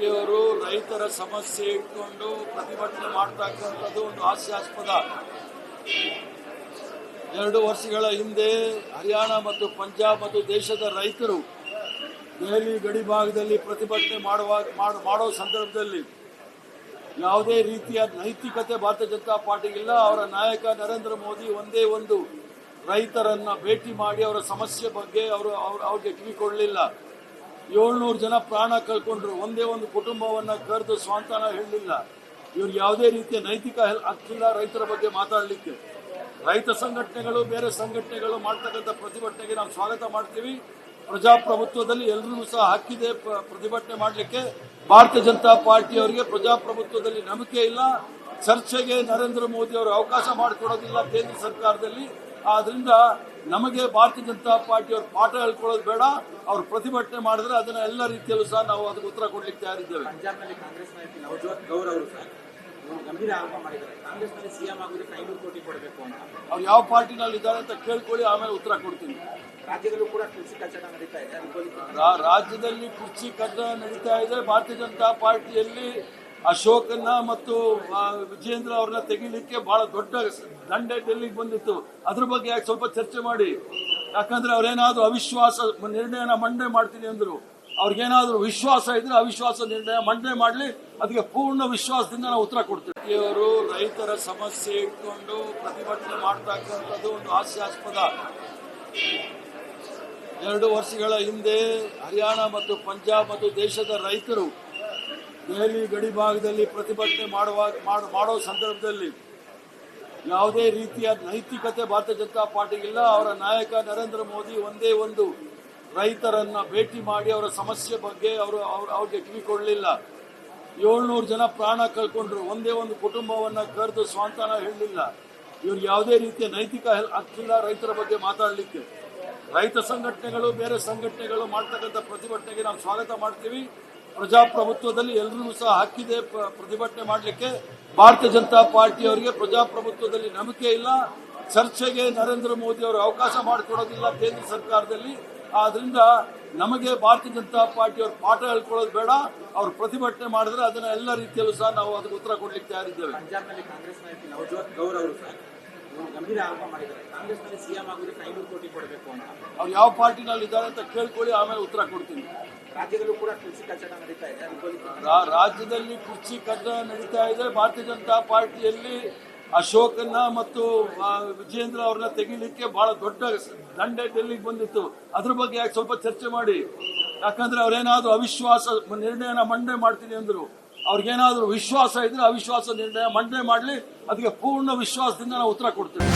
ಇವರು ರೈತರ ಸಮಸ್ಯೆ ಇಟ್ಕೊಂಡು ಪ್ರತಿಭಟನೆ ಮಾಡ್ತಕ್ಕಂಥದ್ದು ಒಂದು ಹಾಸ್ಯಾಸ್ಪದ. 2 ವರ್ಷಗಳ ಹಿಂದೆ ಹರಿಯಾಣ ಮತ್ತು ಪಂಜಾಬ್ ಮತ್ತು ದೇಶದ ರೈತರು ದೆಹಲಿ ಗಡಿ ಭಾಗದಲ್ಲಿ ಪ್ರತಿಭಟನೆ ಮಾಡೋ ಸಂದರ್ಭದಲ್ಲಿ ಯಾವುದೇ ರೀತಿಯ ನೈತಿಕತೆ ಭಾರತೀಯ ಜನತಾ ಪಾರ್ಟಿಗಿಲ್ಲ. ಅವರ ನಾಯಕ ನರೇಂದ್ರ ಮೋದಿ ಒಂದೇ ಒಂದು ರೈತರನ್ನ ಭೇಟಿ ಮಾಡಿ ಅವರ ಸಮಸ್ಯೆ ಬಗ್ಗೆ ಅವ್ರಿಗೆ ಕಿವಿಕೊಳ್ಳಲಿಲ್ಲ. 700 ಜನ ಪ್ರಾಣ ಕಳ್ಕೊಂಡ್ರು. ಒಂದೇ ಒಂದು ಕುಟುಂಬವನ್ನ ಕರೆದು ಸ್ವಾಂತನ ಹೇಳಲಿಲ್ಲ. ಇವ್ರು ಯಾವುದೇ ರೀತಿಯ ನೈತಿಕ ಹಕ್ಕಿಲ್ಲ ರೈತರ ಬಗ್ಗೆ ಮಾತಾಡಲಿಕ್ಕೆ. ರೈತ ಸಂಘಟನೆಗಳು ಬೇರೆ ಸಂಘಟನೆಗಳು ಮಾಡ್ತಕ್ಕಂಥ ಪ್ರತಿಭಟನೆಗೆ ನಾವು ಸ್ವಾಗತ ಮಾಡ್ತೀವಿ. ಪ್ರಜಾಪ್ರಭುತ್ವದಲ್ಲಿ ಎಲ್ಲರಿಗೂ ಸಹ ಹಕ್ಕಿದೆ ಪ್ರತಿಭಟನೆ ಮಾಡಲಿಕ್ಕೆ. ಭಾರತೀಯ ಜನತಾ ಪಾರ್ಟಿಯವರಿಗೆ ಪ್ರಜಾಪ್ರಭುತ್ವದಲ್ಲಿ ನಂಬಿಕೆ ಇಲ್ಲ. ಚರ್ಚೆಗೆ ನರೇಂದ್ರ ಮೋದಿ ಅವರು ಅವಕಾಶ ಮಾಡಿಕೊಡೋದಿಲ್ಲ ಕೇಂದ್ರ ಸರ್ಕಾರದಲ್ಲಿ. ಆದ್ರಿಂದ ನಮಗೆ ಭಾರತೀಯ ಜನತಾ ಪಾರ್ಟಿಯವರು ಪಾಠ ಹೇಳ್ಕೊಳ್ಳೋದು ಬೇಡ. ಅವ್ರು ಪ್ರತಿಭಟನೆ ಮಾಡಿದ್ರೆ ಅದನ್ನ ಎಲ್ಲ ರೀತಿಯಲ್ಲೂ ಸಹ ನಾವು ಅದಕ್ಕೆ ಉತ್ತರ ಕೊಡ್ಲಿಕ್ಕೆ ತಯಾರಿದ್ದೇವೆ. ಪಂಜಾಬ್ನಲ್ಲಿ ಕಾಂಗ್ರೆಸ್ ನಾಯಕ ನವಜೋತ್ ಗೌರ್ ಅವರು ಗಂಭೀರ ಆರೋಪ ಮಾಡಿದ್ದಾರೆ. ಕಾಂಗ್ರೆಸ್ನಲ್ಲಿ ಸಿಎಂ ಆಗೋದಕ್ಕೆ 500 ಕೋಟಿ ಕೊಡಬೇಕು ಅಂತ. ಅವ್ರು ಯಾವ ಪಾರ್ಟಿನಲ್ಲಿ ಇದ್ದಾರೆ ಅಂತ ಕೇಳ್ಕೊಳ್ಳಿ, ಆಮೇಲೆ ಉತ್ತರ ಕೊಡ್ತೀನಿ. ರಾಜ್ಯದಲ್ಲೂ ಕೂಡ ಕುರ್ಚಿ ಕಚ್ಚಡ ನಡೀತಾ ಇದೆ. ರಾಜ್ಯದಲ್ಲಿ ಕುರ್ಚಿ ಕಚ್ಚಡ ನಡೀತಾ ಇದೆ. ಭಾರತೀಯ ಜನತಾ ಪಾರ್ಟಿಯಲ್ಲಿ ಅಶೋಕನ್ನ ಮತ್ತು ವಿಜೇಂದ್ರ ಅವ್ರನ್ನ ತೆಗಿಲಿಕ್ಕೆ ಬಹಳ ದೊಡ್ಡ ದಂಡೆ ಡೆಲ್ಲಿಗೆ ಬಂದಿತ್ತು. ಅದ್ರ ಬಗ್ಗೆ ಯಾಕೆ ಸ್ವಲ್ಪ ಚರ್ಚೆ ಮಾಡಿ. ಯಾಕಂದ್ರೆ ಅವ್ರೇನಾದ್ರೂ ಅವಿಶ್ವಾಸ ನಿರ್ಣಯನ ಮಂಡನೆ ಮಾಡ್ತೀನಿ ಅಂದ್ರು. ಅವ್ರಿಗೇನಾದ್ರೂ ವಿಶ್ವಾಸ ಇದ್ರೆ ಅವಿಶ್ವಾಸ ನಿರ್ಣಯ ಮಂಡನೆ ಮಾಡಲಿ. ಅದಕ್ಕೆ ಪೂರ್ಣ ವಿಶ್ವಾಸದಿಂದ ನಾವು ಉತ್ತರ ಕೊಡ್ತೀವಿ. ಇವರು ರೈತರ ಸಮಸ್ಯೆ ಇಟ್ಕೊಂಡು ಪ್ರತಿಭಟನೆ ಮಾಡ್ತಕ್ಕಂಥದ್ದು ಒಂದು ಹಾಸ್ಯಾಸ್ಪದ. 2 ವರ್ಷಗಳ ಹಿಂದೆ ಹರಿಯಾಣ ಮತ್ತು ಪಂಜಾಬ್ ಮತ್ತು ದೇಶದ ರೈತರು ದೆಹಲಿ ಗಡಿ ಭಾಗದಲ್ಲಿ ಪ್ರತಿಭಟನೆ ಮಾಡೋ ಸಂದರ್ಭದಲ್ಲಿ ಯಾವುದೇ ರೀತಿಯ ನೈತಿಕತೆ ಭಾರತೀಯ ಜನತಾ ಪಾರ್ಟಿಗಿಲ್ಲ. ಅವರ ನಾಯಕ ನರೇಂದ್ರ ಮೋದಿ ಒಂದೇ ಒಂದು ರೈತರನ್ನ ಭೇಟಿ ಮಾಡಿ ಅವರ ಸಮಸ್ಯೆ ಬಗ್ಗೆ ಅವ್ರಿಗೆ ಕಿವಿಕೊಳ್ಳಲಿಲ್ಲ. 700 ಜನ ಪ್ರಾಣ ಕಳ್ಕೊಂಡ್ರು. ಒಂದೇ ಒಂದು ಕುಟುಂಬವನ್ನ ಕರೆದು ಸ್ವಾಂತನ ಹೇಳಲಿಲ್ಲ. ಇವ್ರು ಯಾವುದೇ ರೀತಿಯ ನೈತಿಕ ಹಕ್ಕಿಲ್ಲ ರೈತರ ಬಗ್ಗೆ ಮಾತಾಡಲಿಕ್ಕೆ. ರೈತ ಸಂಘಟನೆಗಳು ಬೇರೆ ಸಂಘಟನೆಗಳು ಮಾಡ್ತಕ್ಕಂಥ ಪ್ರತಿಭಟನೆಗೆ ನಾವು ಸ್ವಾಗತ ಮಾಡ್ತೀವಿ. ಪ್ರಜಾಪ್ರಭುತ್ವದಲ್ಲಿ ಎಲ್ಲರಿಗೂ ಸಹ ಹಕ್ಕಿದೆ ಪ್ರತಿಭಟನೆ ಮಾಡಲಿಕ್ಕೆ. ಭಾರತೀಯ ಜನತಾ ಪಾರ್ಟಿಯವರಿಗೆ ಪ್ರಜಾಪ್ರಭುತ್ವದಲ್ಲಿ ನಂಬಿಕೆ ಇಲ್ಲ. ಚರ್ಚೆಗೆ ನರೇಂದ್ರ ಮೋದಿ ಅವರು ಅವಕಾಶ ಮಾಡಿಕೊಡೋದಿಲ್ಲ ಕೇಂದ್ರ ಸರ್ಕಾರದಲ್ಲಿ. ಆದ್ರಿಂದ ನಮಗೆ ಭಾರತೀಯ ಜನತಾ ಪಾರ್ಟಿಯವರು ಪಾಠ ಹೇಳ್ಕೊಳ್ಳೋದು ಬೇಡ. ಅವ್ರು ಪ್ರತಿಭಟನೆ ಮಾಡಿದ್ರೆ ಅದನ್ನ ಎಲ್ಲ ರೀತಿಯಲ್ಲೂ ಸಹ ನಾವು ಅದಕ್ಕೆ ಉತ್ತರ ಕೊಡ್ಲಿಕ್ಕೆ ತಯಾರಿದ್ದೇವೆ. ಪಂಜಾಬ್ನಲ್ಲಿ ಕಾಂಗ್ರೆಸ್ ನಾಯಕ ನವಜೋತ್ ಗೌರ್ ಅವರು ಗಂಭೀರ ಆರೋಪ ಮಾಡಿದ್ದಾರೆ. ಕಾಂಗ್ರೆಸ್ನಲ್ಲಿ ಸಿಎಂ ಆಗೋದಕ್ಕೆ 500 ಕೋಟಿ ಕೊಡಬೇಕು ಅಂತ. ಅವ್ರು ಯಾವ ಪಾರ್ಟಿನಲ್ಲಿ ಇದ್ದಾರೆ ಅಂತ ಕೇಳ್ಕೊಳ್ಳಿ, ಆಮೇಲೆ ಉತ್ತರ ಕೊಡ್ತೀನಿ. ರಾಜ್ಯದಲ್ಲೂ ಕೂಡ ಕುರ್ಚಿ ಕಚ್ಚಡ ನಡೀತಾ ಇದೆ. ರಾಜ್ಯದಲ್ಲಿ ಕುರ್ಚಿ ಕಚ್ಚಡ ನಡೀತಾ ಇದೆ. ಭಾರತೀಯ ಜನತಾ ಪಾರ್ಟಿಯಲ್ಲಿ ಅಶೋಕನ್ನ ಮತ್ತು ವಿಜೇಂದ್ರ ಅವ್ರನ್ನ ತೆಗಿಲಿಕ್ಕೆ ಬಹಳ ದೊಡ್ಡ ದಂಡೆ ಡೆಲ್ಲಿಗೆ ಬಂದಿತ್ತು. ಅದ್ರ ಬಗ್ಗೆ ಯಾಕೆ ಸ್ವಲ್ಪ ಚರ್ಚೆ ಮಾಡಿ. ಯಾಕಂದ್ರೆ ಅವ್ರೇನಾದ್ರೂ ಅವಿಶ್ವಾಸ ನಿರ್ಣಯನ ಮಂಡನೆ ಮಾಡ್ತೀನಿ ಅಂದ್ರು. ಅವ್ರಿಗೇನಾದ್ರೂ ವಿಶ್ವಾಸ ಇದ್ರೆ ಅವಿಶ್ವಾಸ ನಿರ್ಣಯ ಮಂಡನೆ ಮಾಡಲಿ. ಅದಕ್ಕೆ ಪೂರ್ಣ ವಿಶ್ವಾಸದಿಂದ ನಾವು ಉತ್ತರ ಕೊಡ್ತೀವಿ.